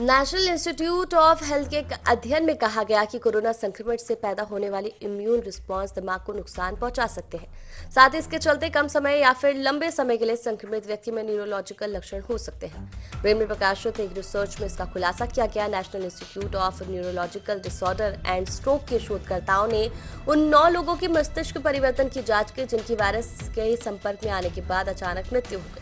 National institute of health के एक अध्ययन में कहा गया कि कोरोना संक्रमण से पैदा होने वाली इम्यून रिस्पांस दिमाग को नुकसान पहुंचा सकते हैं। साथ ही इसके चलते कम समय या फिर लंबे समय के लिए संक्रमित व्यक्ति में न्यूरोलॉजिकल लक्षण हो सकते हैं। ब्रेन में प्रकाशित एक रिसर्च में इसका खुलासा किया गया। National institute of neurological disorder and stroke के शोधकर्ताओं ने उन 9 लोगों की मस्तिष्क परिवर्तन की जांच की जिनकी वायरस के संपर्क में आने के बाद अचानक मृत्यु हो गई।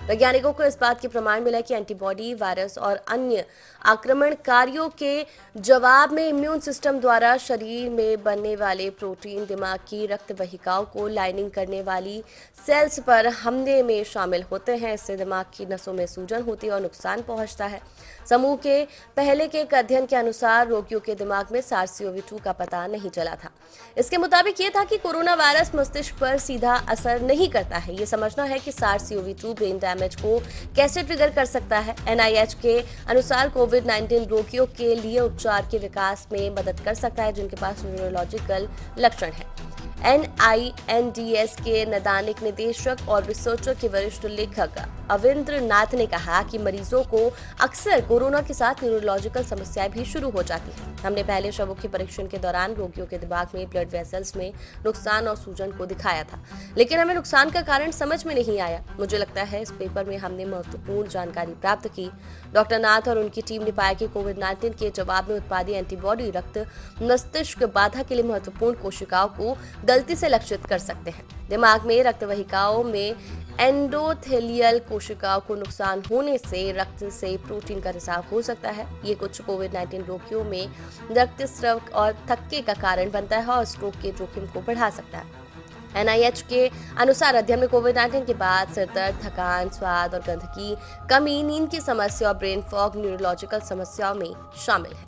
वैज्ञानिकों को इस बात के प्रमाण मिला कि एंटीबॉडी, वायरस और अन्य आक्रमणकारियों के जवाब में इम्यून सिस्टम द्वारा शरीर में बनने वाले प्रोटीन दिमाग की रक्त वाहिकाओं को लाइनिंग करने वाली सेल्स पर हमले में शामिल होते हैं। इससे दिमाग की नसों में सूजन होती है और नुकसान पहुंचता है। समूह के पहले के एक अध्ययन के अनुसार रोगियों के दिमाग में SARS-CoV-2 का पता नहीं चला था। इसके मुताबिक ये था कि कोरोना वायरस मस्तिष्क पर सीधा असर नहीं करता है। ये समझना है कि SARS-CoV-2 ब्रेन डैमेज को कैसे ट्रिगर कर सकता है। NIH के अनुसार कोविड-19 रोगियों के लिए उपचार के विकास में मदद कर सकता है जिनके पास न्यूरोलॉजिकल लक्षण है। NINDS के नैदानिक निदेशक और रिसर्चर के वरिष्ठ लेखक अविंद्र नाथ ने कहा कि मरीजों को अक्सर कोरोना के साथ न्यूरोलॉजिकल समस्याएं भी शुरू हो जाती हैं। हमने पहले शवों के परीक्षण के दौरान रोगियों के दिमाग में ब्लड वेसल्स में नुकसान और सूजन को दिखाया था, लेकिन हमें नुकसान का कारण समझ में नहीं आया। मुझे लगता है इस पेपर में हमने महत्वपूर्ण जानकारी प्राप्त की। डॉक्टर नाथ और उनकी टीम ने पाया कि कोविड-19 के जवाब में उत्पादित एंटीबॉडी रक्त मस्तिष्क बाधा के लिए महत्वपूर्ण कोशिकाओं को गलती से लक्षित कर सकते हैं। दिमाग में रक्त वाहिकाओं में एंडोथेलियल कोशिकाओं को नुकसान होने से रक्त से प्रोटीन का रिसाव हो सकता है। ये कुछ कोविड-19 रोगियों में रक्तस्राव और थक्के का कारण बनता है और स्ट्रोक के जोखिम को बढ़ा सकता है। NIH के अनुसार अध्ययन में कोविड-19 के बाद सिरदर्द, थकान, स्वाद और गंध की कमी, नींद की समस्या और ब्रेन फॉग न्यूरोलॉजिकल समस्याओं में शामिल है।